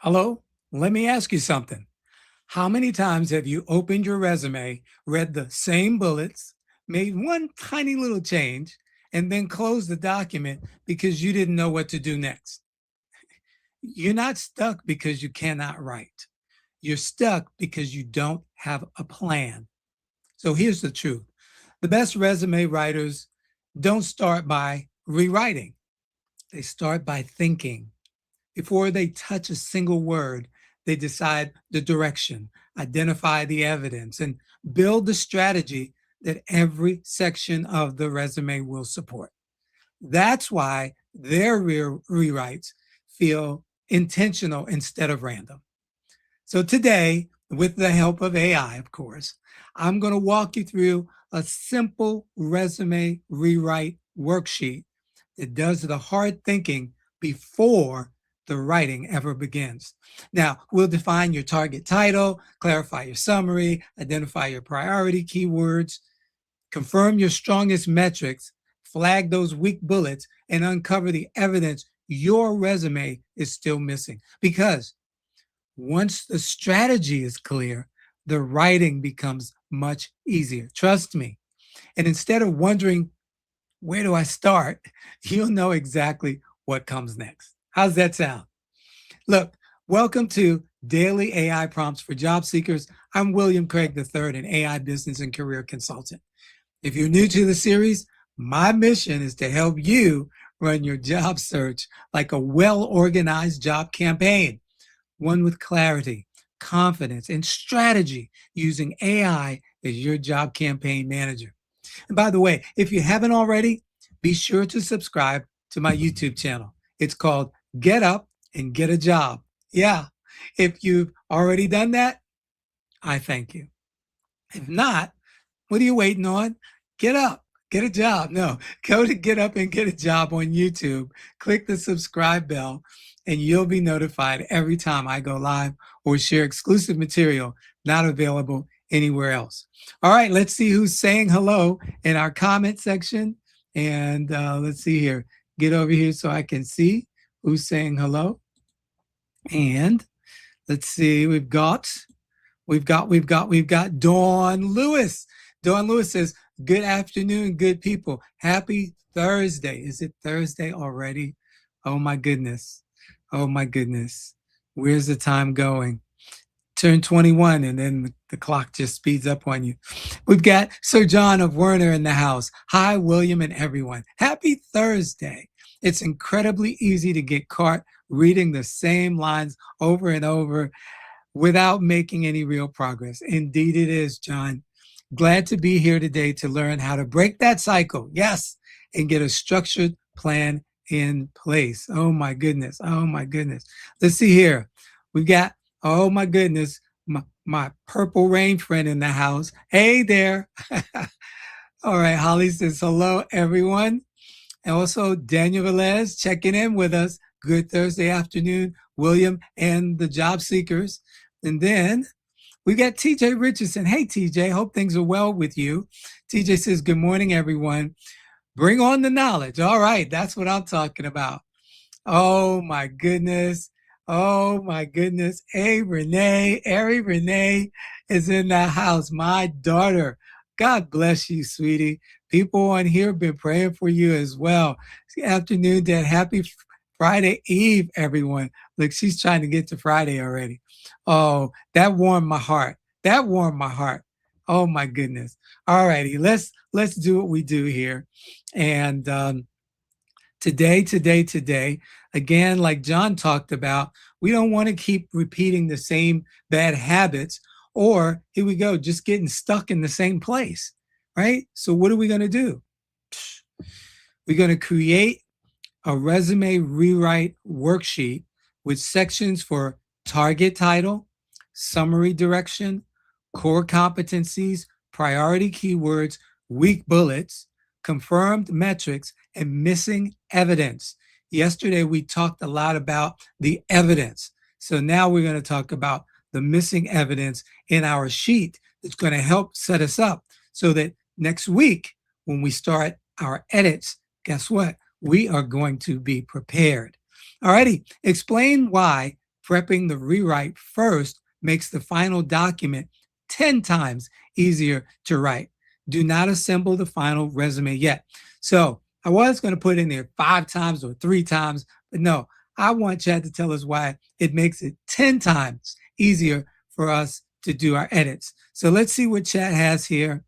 Hello? Let me ask you something. How many times have you opened your resume, read the same bullets, made one tiny little change, and then closed the document because you didn't know what to do next? You're not stuck because you cannot write. You're stuck because you don't have a plan. So here's the truth. The best resume writers don't start by rewriting. They start by thinking. Before they touch a single word, they decide the direction, identify the evidence, and build the strategy that every section of the resume will support. That's why their rewrites feel intentional instead of random. So today, with the help of AI, of course, I'm going to walk you through a simple resume rewrite worksheet that does the hard thinking before the writing ever begins. Now, we'll define your target title, clarify your summary, identify your priority keywords, confirm your strongest metrics, flag those weak bullets, and uncover the evidence your resume is still missing. Because once the strategy is clear, the writing becomes much easier. Trust me. And instead of wondering, where do I start? You'll know exactly what comes next. How's that sound? Look, welcome to Daily AI Prompts for Job Seekers. I'm William Craig III, an AI business and career consultant. If you're new to the series, my mission is to help you run your job search like a well-organized job campaign, one with clarity, confidence, and strategy using AI as your job campaign manager. And by the way, if you haven't already, be sure to subscribe to my YouTube channel. It's called Get Up and Get a Job. Yeah, if you've already done that, I thank you. If not, what are you waiting on? Get up, get a job. No, go to Get Up and Get a Job on YouTube, click the subscribe bell, and you'll be notified every time I go live or share exclusive material not available anywhere else. All right, let's see who's saying hello in our comment section. And let's see here. Get over here so I can see who's saying hello. And let's see, we've got Dawn Lewis. Dawn Lewis says, good afternoon, good people. Happy Thursday. Is it Thursday already? Oh my goodness. Oh my goodness. Where's the time going? Turn 21 and then the clock just speeds up on you. We've got Sir John of Werner in the house. Hi, William and everyone. Happy Thursday. It's incredibly easy to get caught reading the same lines over and over without making any real progress. Indeed it is, John. Glad to be here today to learn how to break that cycle. Yes, and get a structured plan in place. Oh my goodness. Oh my goodness. Let's see here. We've got, oh my goodness, my purple rain friend in the house. Hey there. All right, Holly says hello, everyone. And also Daniel Velez checking in with us. Good Thursday afternoon, William and the job seekers. And then we got TJ Richardson. Hey, TJ, hope things are well with you. TJ says, good morning, everyone. Bring on the knowledge. All right, that's what I'm talking about. Oh, my goodness. Oh, my goodness. Hey, Renee. Ari Renee is in the house. My daughter. God bless you, sweetie. People on here have been praying for you as well. Good afternoon, Dad. Happy Friday Eve, everyone. Look, she's trying to get to Friday already. Oh, that warmed my heart. That warmed my heart. Oh my goodness. All righty, let's do what we do here. And today, again, like John talked about, we don't want to keep repeating the same bad habits, or here we go, just getting stuck in the same place, right? So what are we going to do? We're going to create a resume rewrite worksheet with sections for target title, summary direction, core competencies, priority keywords, weak bullets, confirmed metrics, and missing evidence. Yesterday, we talked a lot about the evidence. So now we're going to talk about the missing evidence in our sheet that's going to help set us up so that next week, when we start our edits, guess what? We are going to be prepared. All righty, explain why Prepping the rewrite first makes the final document 10 times easier to write. Do not assemble the final resume yet. So I was going to put in there 5 times or 3 times, but no, I want Chad to tell us why it makes it 10 times easier for us to do our edits. So let's see what Chad has here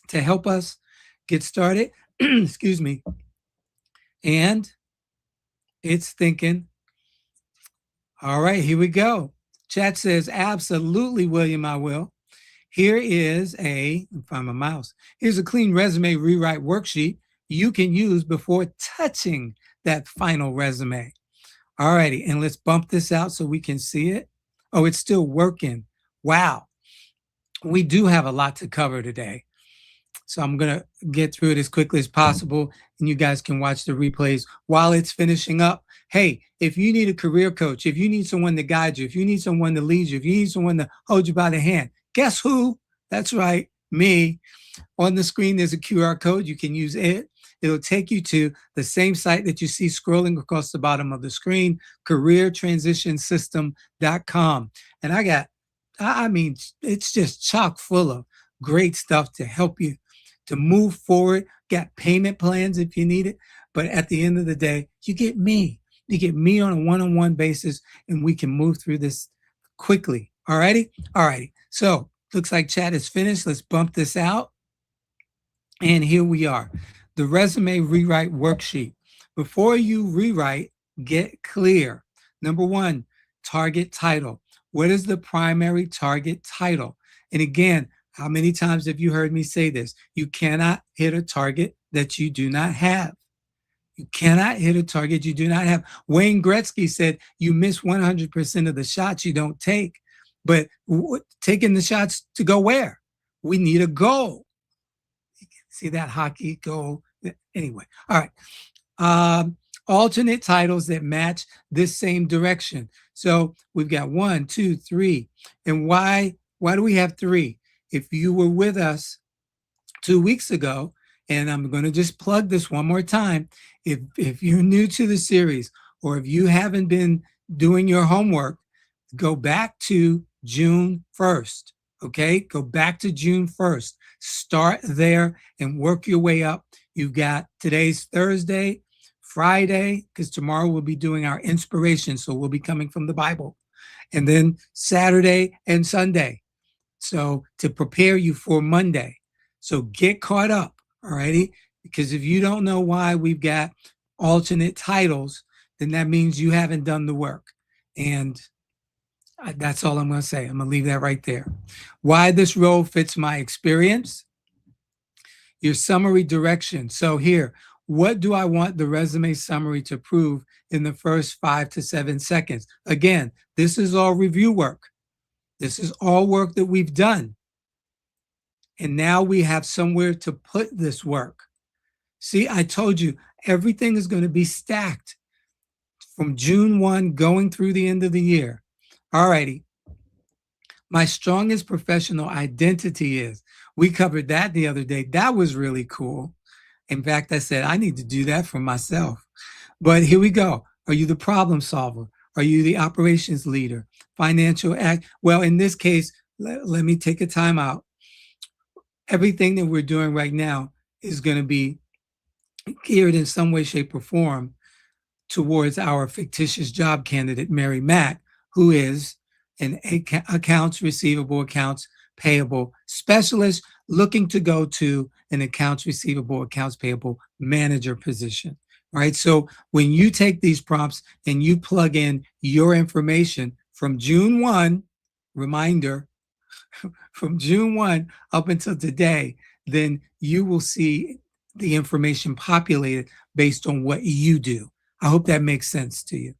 to help us get started. Excuse me. And it's thinking. All right, here we go. Chat says, absolutely, William, I will. Here is let me find my mouse. Here's a clean resume rewrite worksheet you can use before touching that final resume. All righty, and let's bump this out so we can see it. Oh, it's still working. Wow. We do have a lot to cover today. So I'm going to get through it as quickly as possible, and you guys can watch the replays while it's finishing up. Hey, if you need a career coach, if you need someone to guide you, if you need someone to lead you, if you need someone to hold you by the hand, guess who? That's right, me. On the screen, there's a QR code. You can use it. It'll take you to the same site that you see scrolling across the bottom of the screen, careertransitionsystem.com. And I mean, it's just chock full of great stuff to help you to move forward. Got payment plans if you need it. But at the end of the day, you get me. You get me on a one-on-one basis, and we can move through this quickly. All righty? All righty. So looks like chat is finished. Let's bump this out. And here we are. The resume rewrite worksheet. Before you rewrite, get clear. Number one, target title. What is the primary target title? And again, how many times have you heard me say this? You cannot hit a target that you do not have. You cannot hit a target you do not have. Wayne Gretzky said, you miss 100% of the shots you don't take. But taking the shots to go where? We need a goal. See that hockey goal? Anyway, all right. Alternate titles that match this same direction. So we've got 1, 2, 3. And why do we have 3? If you were with us 2 weeks ago, and I'm going to just plug this one more time, if you're new to the series, or if you haven't been doing your homework, go back to June 1st. Okay, go back to June 1st. Start there and work your way up. You've got today's Thursday, Friday, because tomorrow we'll be doing our inspiration. So we'll be coming from the Bible. And then Saturday and Sunday. So to prepare you for Monday. So get caught up, all righty? Because if you don't know why we've got alternate titles, then that means you haven't done the work. And that's all I'm going to say. I'm going to leave that right there. Why this role fits my experience. Your summary direction. So here, what do I want the resume summary to prove in the first 5 to 7 seconds? Again, this is all review work. This is all work that we've done. And now we have somewhere to put this work. See, I told you, everything is going to be stacked from June 1 going through the end of the year. All righty. My strongest professional identity is. We covered that the other day. That was really cool. In fact, I said, I need to do that for myself. But here we go. Are you the problem solver? Are you the operations leader? Financial act? Well, in this case, let me take a time out. Everything that we're doing right now is going to be geared in some way, shape, or form towards our fictitious job candidate, Mary Mack, who is an accounts receivable, accounts payable specialist looking to go to an accounts receivable, accounts payable manager position. Right. So when you take these prompts and you plug in your information from June 1, reminder, from June 1 up until today, then you will see the information populated based on what you do. I hope that makes sense to you.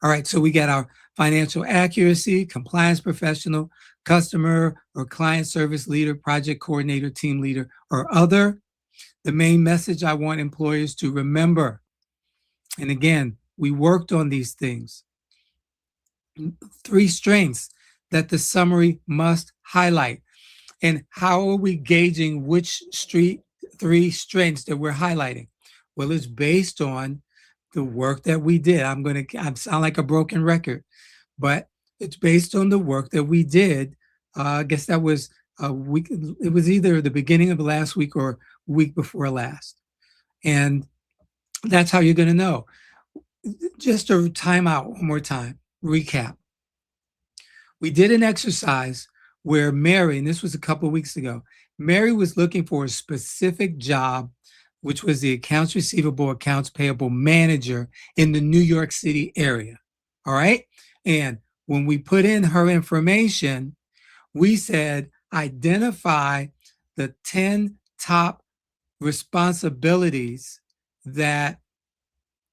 All right, so we got our financial accuracy, compliance professional, customer or client service leader, project coordinator, team leader, or other. The main message I want employers to remember, and again, we worked on these things. 3 strengths that the summary must highlight. And how are we gauging which 3 strengths that we're highlighting? Well, it's based on the work that we did. I sound like a broken record, but it's based on the work that we did. I guess that was a week. It was either the beginning of last week or week before last. And that's how you're going to know. Just a time out one more time, recap. We did an exercise where Mary, and this was a couple of weeks ago, Mary was looking for a specific job, which was the accounts receivable, accounts payable manager in the New York City area. All right. And when we put in her information, we said identify the 10 top responsibilities that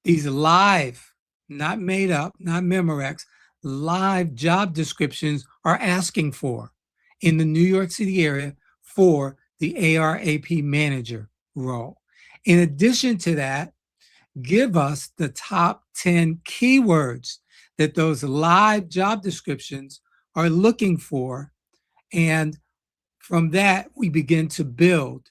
these live, not made up, not Memorex, live job descriptions are asking for in the New York City area for the ARAP manager role. In addition to that, give us the top 10 keywords that those live job descriptions are looking for. And from that, we begin to build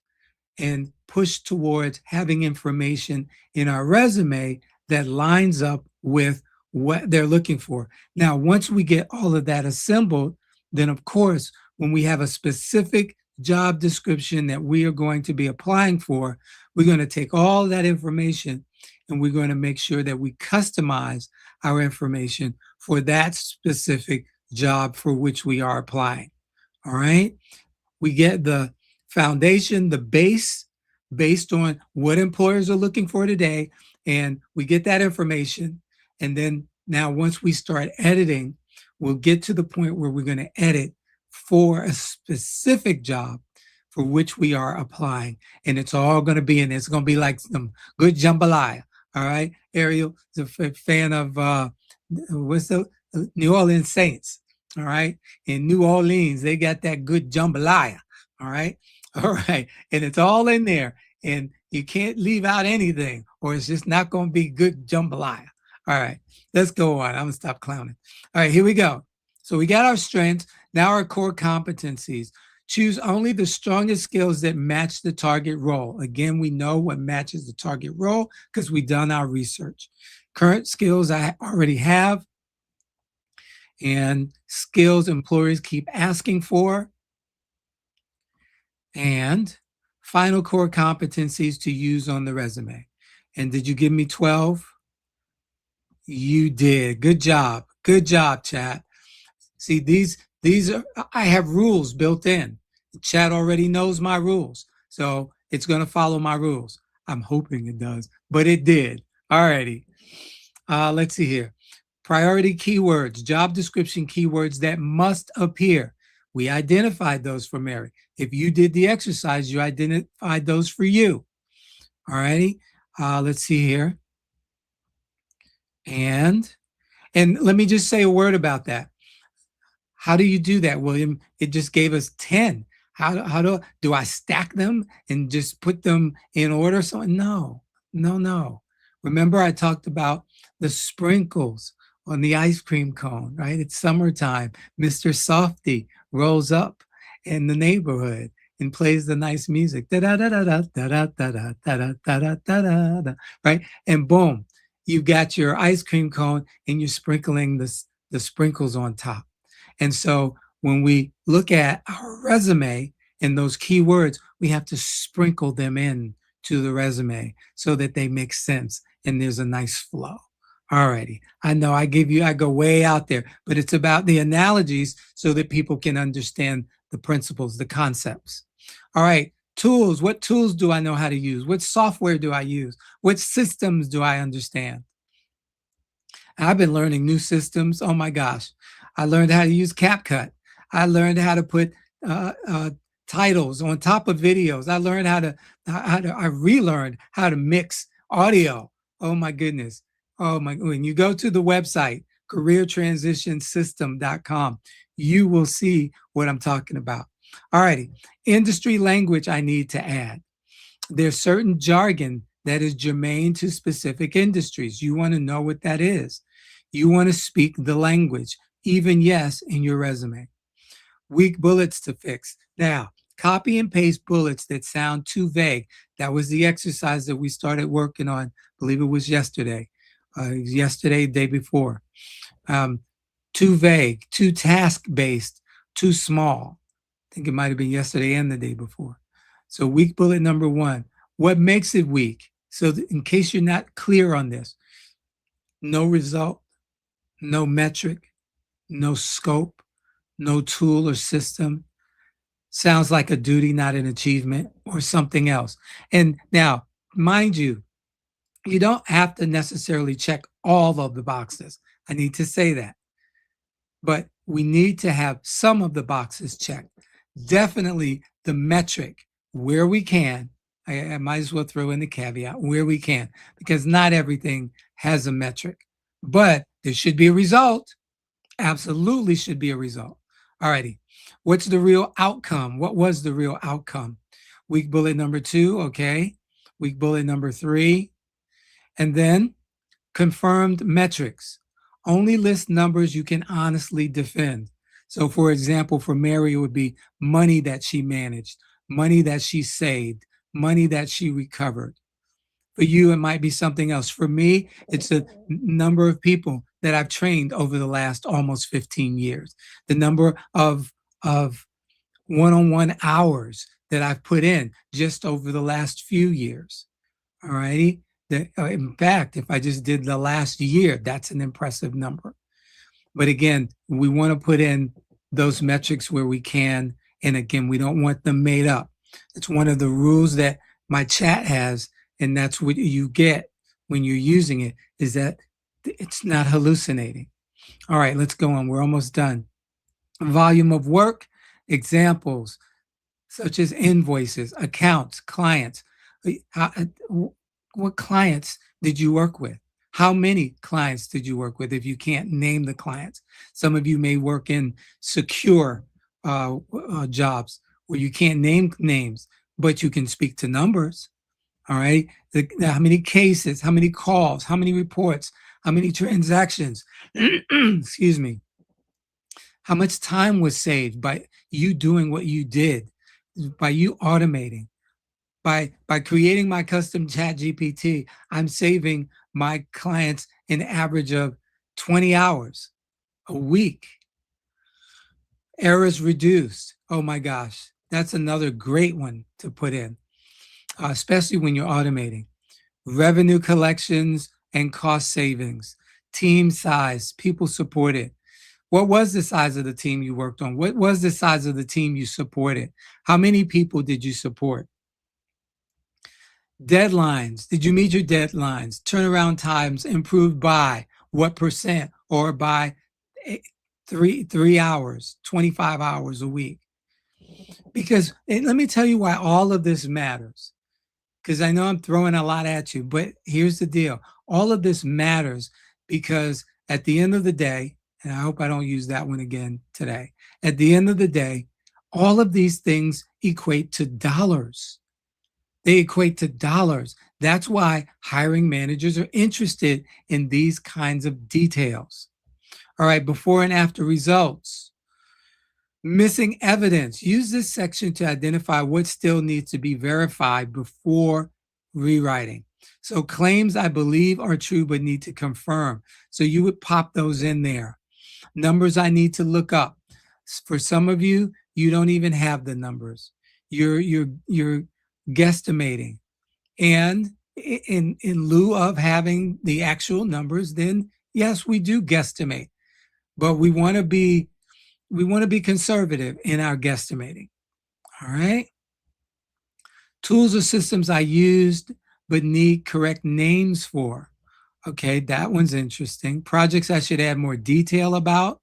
and push towards having information in our resume that lines up with what they're looking for. Now, once we get all of that assembled, then of course, when we have a specific job description that we are going to be applying for, we're going to take all that information and we're going to make sure that we customize our information for that specific job for which we are applying. All right. We get the foundation, the base, based on what employers are looking for today. And we get that information. And then now, once we start editing, we'll get to the point where we're going to edit for a specific job for which we are applying. And it's all going to be in there. It's going to be like some good jambalaya. All right. Ariel is a fan of what's the New Orleans Saints. All right. In New Orleans, they got that good jambalaya. All right. All right. And it's all in there. And you can't leave out anything or it's just not going to be good jambalaya. All right. Let's go on. I'm going to stop clowning. All right. Here we go. So we got our strengths. Now our core competencies. Choose only the strongest skills that match the target role. Again, we know what matches the target role because we've done our research. Current skills I already have and skills employers keep asking for. And final core competencies to use on the resume. And did you give me 12? You did. Good job. Good job, chat. See, these are, I have rules built in. The chat already knows my rules. So it's going to follow my rules. I'm hoping it does, but it did. All righty. Let's see here. Priority keywords, job description keywords that must appear. We identified those for Mary. If you did the exercise, you identified those for you. All righty. Let's see here. And let me just say a word about that. How do you do that, William? It just gave us 10. How do I stack them and just put them in order? So no. Remember I talked about the sprinkles on the ice cream cone, right? It's summertime. Mr. Softy rolls up in the neighborhood and plays the nice music. Da da da da da da da da da da da da. Right? And boom, you've got your ice cream cone and you're sprinkling the sprinkles on top. And so when we look at our resume and those keywords, we have to sprinkle them in to the resume so that they make sense and there's a nice flow. All righty. I know I go way out there, but it's about the analogies so that people can understand the principles, the concepts. All right. Tools. What tools do I know how to use? What software do I use? What systems do I understand? I've been learning new systems. Oh my gosh. I learned how to use CapCut. I learned how to put titles on top of videos. I learned I relearned how to mix audio. Oh my goodness. When you go to the website, careertransitionsystem.com, you will see what I'm talking about. All righty. Industry language I need to add. There's certain jargon that is germane to specific industries. You want to know what that is. You want to speak the language, even yes, in your resume. Weak bullets to fix. Now, copy and paste bullets that sound too vague. That was the exercise that we started working on. I believe it was yesterday, day before. too vague, too task-based, too small. I think it might have been yesterday and the day before. So weak bullet number one, what makes it weak? So in case you're not clear on this, no result, no metric, no scope, no tool or system. Sounds like a duty, not an achievement, or something else. And now, mind you, you don't have to necessarily check all of the boxes. I need to say that. But we need to have some of the boxes checked. Definitely the metric where we can. I might as well throw in the caveat where we can, because not everything has a metric, but there should be a result. Absolutely should be a result. All righty. What's the real outcome? What was the real outcome? Weak bullet number two, okay. Weak bullet number three. And then confirmed metrics. Only list numbers you can honestly defend. So, for example, for Mary, it would be money that she managed, money that she saved, money that she recovered. For you, it might be something else. For me, it's the number of people that I've trained over the last almost 15 years, the number of one-on-one hours that I've put in just over the last few years. All righty. In fact, if I just did the last year, that's an impressive number. But again, we want to put in those metrics where we can. And again, we don't want them made up. It's one of the rules that my chat has, and that's what you get when you're using it, is that it's not hallucinating. All right, let's go on. We're almost done. Volume of work, examples such as invoices, accounts, clients. What clients did you work with? How many clients did you work with if you can't name the clients? Some of you may work in secure jobs where you can't name names, but you can speak to numbers. All right. How many cases, how many calls, how many reports, how many transactions? Excuse me. How much time was saved by you doing what you did, by you automating? By creating my custom chat GPT, I'm saving my clients an average of 20 hours a week. Errors reduced. Oh my gosh, that's another great one to put in, especially when you're automating. Revenue collections and cost savings, team size, people supported. What was the size of the team you worked on? What was the size of the team you supported? How many people did you support? Deadlines. Did you meet your deadlines? Turnaround times improved by what percent, or by 3 hours, 25 hours a week? Because let me tell you why all of this matters. Because I know I'm throwing a lot at you, but here's the deal. All of this matters because at the end of the day, and I hope I don't use that one again today, at the end of the day, all of these things equate to dollars. They equate to dollars. That's why hiring managers are interested in these kinds of details. All right, before and after results. Missing evidence. Use this section to identify what still needs to be verified before rewriting. So claims I believe are true but need to confirm. So you would pop those in there. Numbers I need to look up. For some of you, you don't even have the numbers. You're guesstimating. And in lieu of having the actual numbers, then yes, we do guesstimate. But we want to be conservative in our guesstimating. All right. Tools or systems I used but need correct names for. Okay, that one's interesting. Projects I should add more detail about.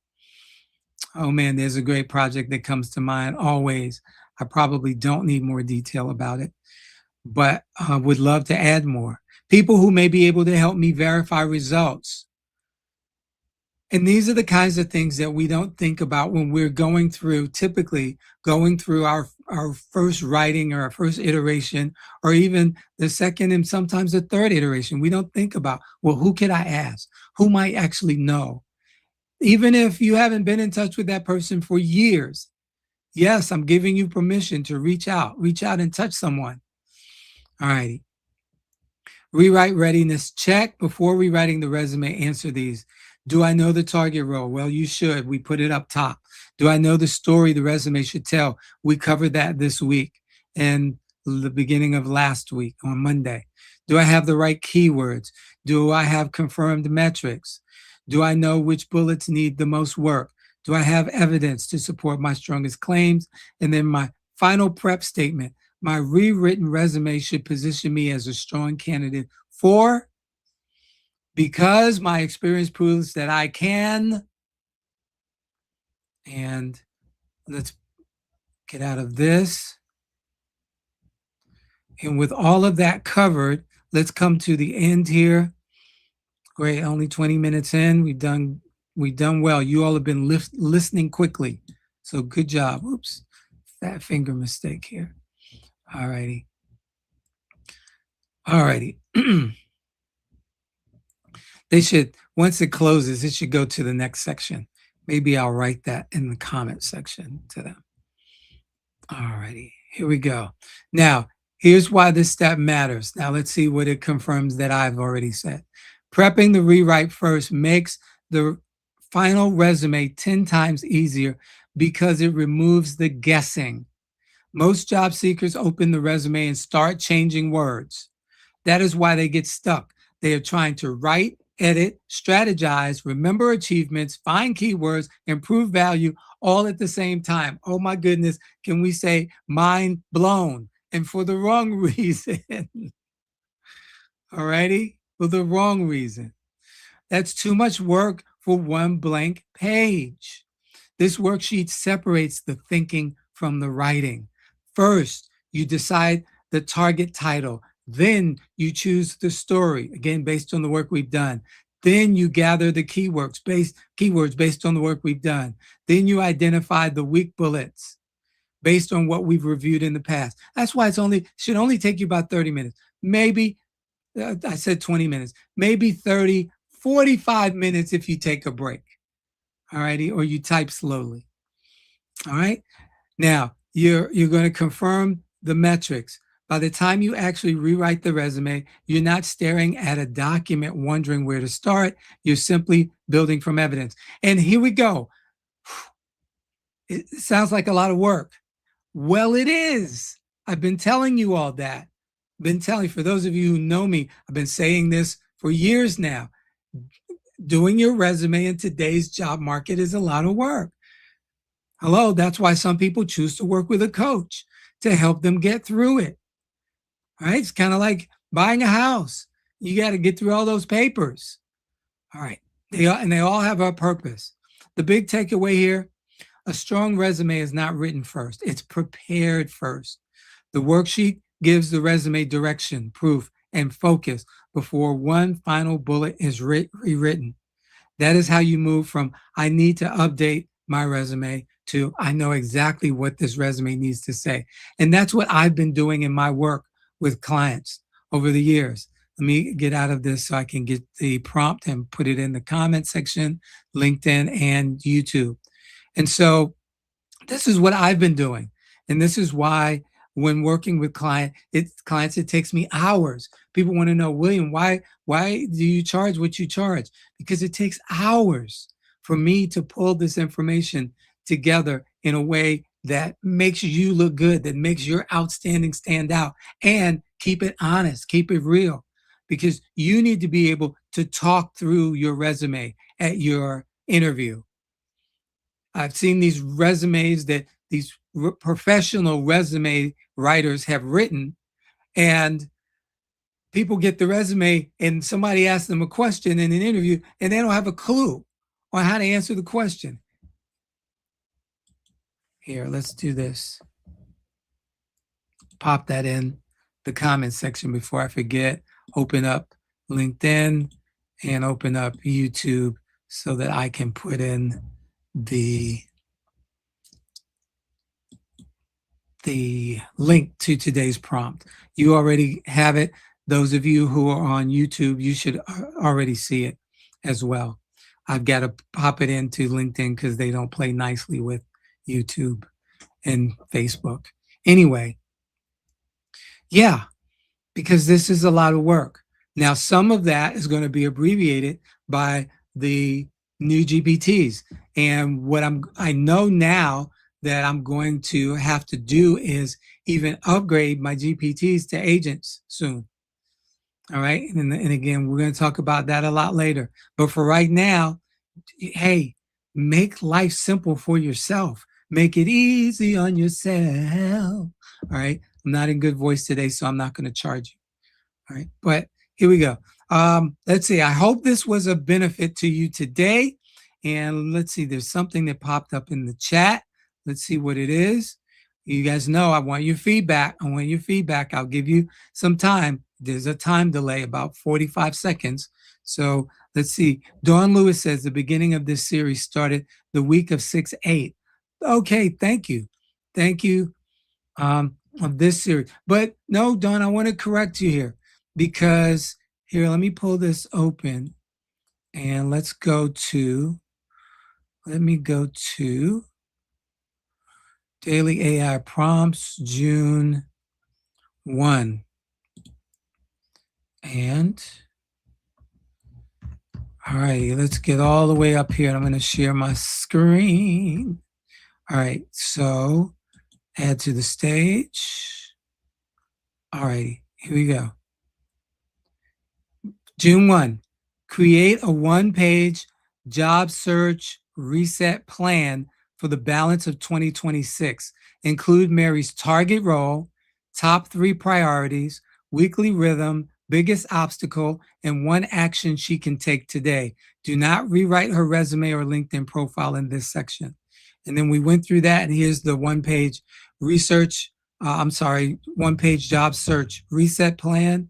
Oh man, there's a great project that comes to mind always. I probably don't need more detail about it, but would love to add more. People who may be able to help me verify results. And these are the kinds of things that we don't think about when we're typically going through our first writing or our first iteration, or even the second and sometimes the third iteration. We don't think about, well, who could I ask? Who might actually know? Even if you haven't been in touch with that person for years, yes, I'm giving you permission to reach out and touch someone. All righty. Rewrite readiness check. Before rewriting the resume, answer these. Do I know the target role? Well, you should. We put it up top. Do I know the story the resume should tell? We covered that this week and the beginning of last week on Monday. Do I have the right keywords? Do I have confirmed metrics? Do I know which bullets need the most work? Do I have evidence to support my strongest claims? And then my final prep statement, my rewritten resume should position me as a strong candidate for, because my experience proves that I can. And let's get out of this. And with all of that covered, let's come to the end here. Great, only 20 minutes in. We've done well. You all have been listening quickly. So good job. Oops, fat finger mistake here. All righty. All righty. They should, once it closes, it should go to the next section. Maybe I'll write that in the comment section to them. All righty, here we go. Now, here's why this step matters. Now, let's see what it confirms that I've already said. Prepping the rewrite first makes the final resume 10 times easier because it removes the guessing. Most job seekers open the resume and start changing words. That is why they get stuck. They are trying to write, edit, strategize, remember achievements, find keywords, improve value, all at the same time. Oh my goodness, can we say mind blown? And for the wrong reason. All righty? For the wrong reason. That's too much work for one blank page. This worksheet separates the thinking from the writing. First, you decide the target title. Then you choose the story, again, based on the work we've done. Then you gather the keywords based on the work we've done. Then you identify the weak bullets based on what we've reviewed in the past. That's why should only take you about 30 minutes. Maybe, I said 20 minutes, maybe 30, 45 minutes if you take a break. All righty, or you type slowly. All right. Now you're going to confirm the metrics. By the time you actually rewrite the resume, you're not staring at a document wondering where to start. You're simply building from evidence. And here we go. It sounds like a lot of work. Well, it is. I've been telling you all that. For those of you who know me, I've been saying this for years now. Doing your resume in today's job market is a lot of work. Hello, that's why some people choose to work with a coach to help them get through it. All right, it's kind of like buying a house. You got to get through all those papers. All right, they all have a purpose. The big takeaway here, a strong resume is not written first. It's prepared first. The worksheet gives the resume direction, proof, and focus before one final bullet is rewritten. That is how you move from I need to update my resume to I know exactly what this resume needs to say. And that's what I've been doing in my work with clients over the years. Let me get out of this so I can get the prompt and put it in the comment section, LinkedIn and YouTube. And so this is what I've been doing. And this is why when working with clients, it takes me hours. People want to know, William, why do you charge what you charge? Because it takes hours for me to pull this information together in a way that makes you look good, that makes your outstanding stand out, and keep it honest, keep it real. Because you need to be able to talk through your resume at your interview. I've seen these resumes that these professional resume writers have written, and people get the resume and somebody asks them a question in an interview and they don't have a clue on how to answer the question. Here, let's do this. Pop that in the comment section before I forget. Open up LinkedIn and open up YouTube so that I can put in the link to today's prompt. You already have it. Those of you who are on YouTube, you should already see it as well. I've got to pop it into LinkedIn because they don't play nicely with YouTube and Facebook. Anyway, yeah, because this is a lot of work. Now, some of that is going to be abbreviated by the new GPTs. And what I know now that I'm going to have to do is even upgrade my GPTs to agents soon. All right. And again, we're going to talk about that a lot later. But for right now, hey, make life simple for yourself. Make it easy on yourself. All right. I'm not in good voice today, so I'm not going to charge you. All right. But here we go. Let's see. I hope this was a benefit to you today. And let's see. There's something that popped up in the chat. Let's see what it is. You guys know I want your feedback. I want your feedback. I'll give you some time. There's a time delay, about 45 seconds. So let's see. Dawn Lewis says the beginning of this series started the week of 6/8. Okay, thank you. Thank you of this series. But no, Dawn, I want to correct you here because here, let me pull this open and let me go to Daily AI Prompts, June 1. And all right, let's get all the way up here. I'm going to share my screen. All right, so add to the stage. All right, here we go. June 1, create a one-page job search reset plan for the balance of 2026. Include Mary's target role, top 3 priorities, weekly rhythm, biggest obstacle, and one action she can take today. Do not rewrite her resume or LinkedIn profile in this section. And then we went through that, and here's the one-page one-page job search reset plan.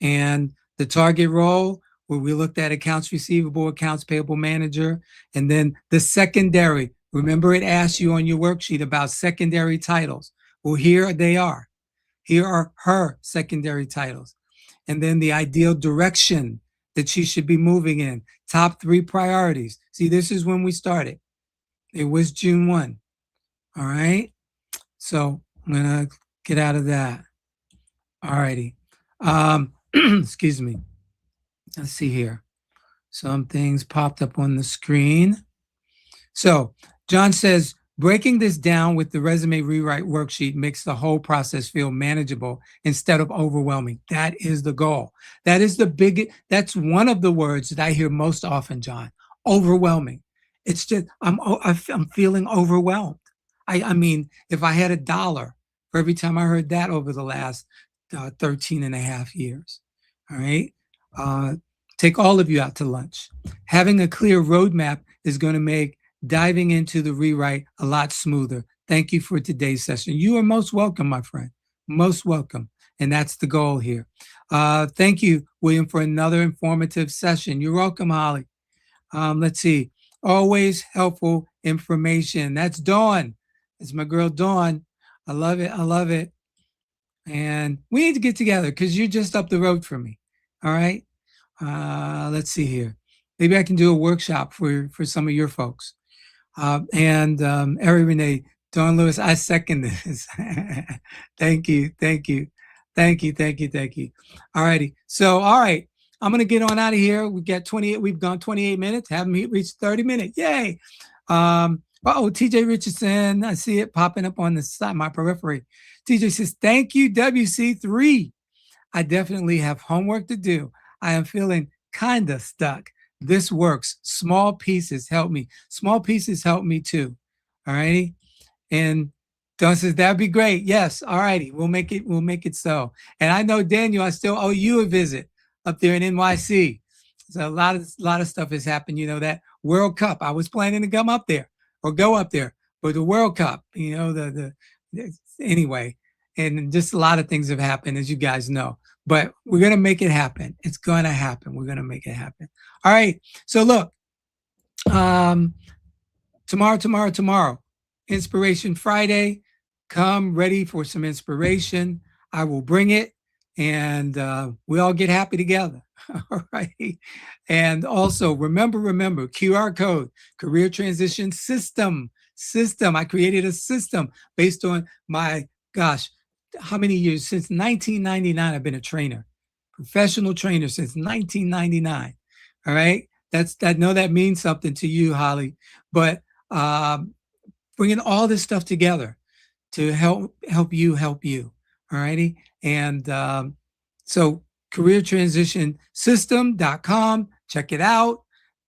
And the target role, where we looked at accounts receivable, accounts payable manager, and then the secondary. Remember, it asked you on your worksheet about secondary titles. Well, here they are. Here are her secondary titles. And then the ideal direction that she should be moving in. Top 3 priorities. See, this is when we started. It was June 1. All right. So I'm going to get out of that. All righty. Excuse me. Let's see here. Some things popped up on the screen. So John says, breaking this down with the resume rewrite worksheet makes the whole process feel manageable instead of overwhelming. That is the goal. That is that's one of the words that I hear most often, John. Overwhelming. It's just, I'm feeling overwhelmed. I mean, if I had $1 for every time I heard that over the last 13 and a half years, all right? Take all of you out to lunch. Having a clear roadmap is going to make diving into the rewrite a lot smoother. Thank you for today's session. You are most welcome, my friend. Most welcome. And that's the goal here. Thank you, William, for another informative session. You're welcome, Holly. Let's see. Always helpful information. That's Dawn. It's my girl, Dawn. I love it. I love it. And we need to get together because you're just up the road from me. All right. Let's see here. Maybe I can do a workshop for some of your folks. Ari Renee, Dawn Lewis, I second this. Thank you. Thank you. Thank you. Thank you. Thank you. All righty. So, all right. I'm going to get on out of here. We've gone 28 minutes. Haven't reached 30 minutes. Yay. TJ Richardson. I see it popping up on the side, my periphery. TJ says, thank you, WC3. I definitely have homework to do. I am feeling kind of stuck. This works. Small pieces help me. Small pieces help me too. All righty. And Don says, that'd be great. Yes. All righty. We'll make it so. And I know, Daniel, I still owe you a visit up there in NYC. So a lot of stuff has happened. You know, that World Cup. I was planning to come up there or go up there, but the World Cup, you know, anyway, and just a lot of things have happened, as you guys know. But we're going to make it happen. It's going to happen. We're going to make it happen. All right. So look, tomorrow, Inspiration Friday. Come ready for some inspiration. I will bring it, and we all get happy together. All right. And also remember, QR code, career transition system. I created a system based on my, gosh, how many years? Since 1999, I've been a trainer, professional trainer since 1999. All right. I know that means something to you, Holly, but bringing all this stuff together to help you help you. All righty. And so careertransitionsystem.com, check it out.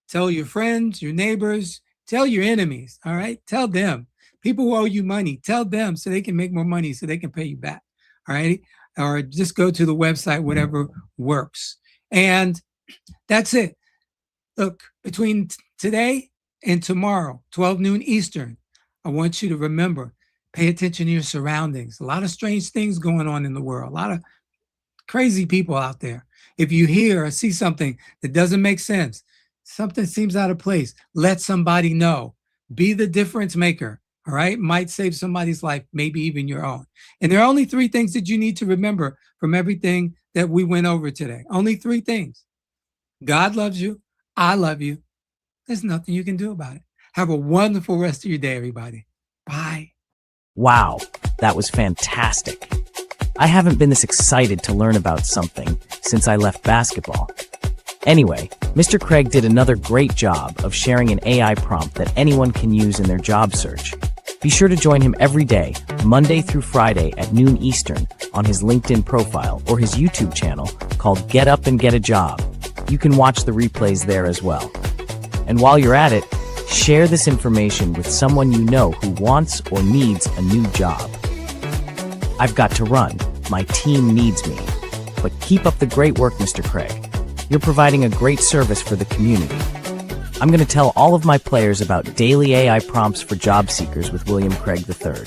Tell your friends, your neighbors, tell your enemies. All right. Tell them. People who owe you money, tell them so they can make more money so they can pay you back. All righty. Or just go to the website, whatever works. And that's it. Look, between today and tomorrow, 12 noon Eastern, I want you to remember, pay attention to your surroundings. A lot of strange things going on in the world, a lot of crazy people out there. If you hear or see something that doesn't make sense, something seems out of place, let somebody know. Be the difference maker, all right? Might save somebody's life, maybe even your own. And there are only 3 things that you need to remember from everything that we went over today. Only 3 things. God loves you. I love you. There's nothing you can do about it. Have a wonderful rest of your day, everybody. Bye. Wow, that was fantastic. I haven't been this excited to learn about something since I left basketball. Anyway, Mr. Craig did another great job of sharing an AI prompt that anyone can use in their job search. Be sure to join him every day, Monday through Friday at noon Eastern, on his LinkedIn profile or his YouTube channel called Get Up and Get a Job. You can watch the replays there as well. And while you're at it, share this information with someone you know who wants or needs a new job. I've got to run. My team needs me. But keep up the great work, Mr. Craig. You're providing a great service for the community. I'm going to tell all of my players about daily AI prompts for job seekers with William Craig III.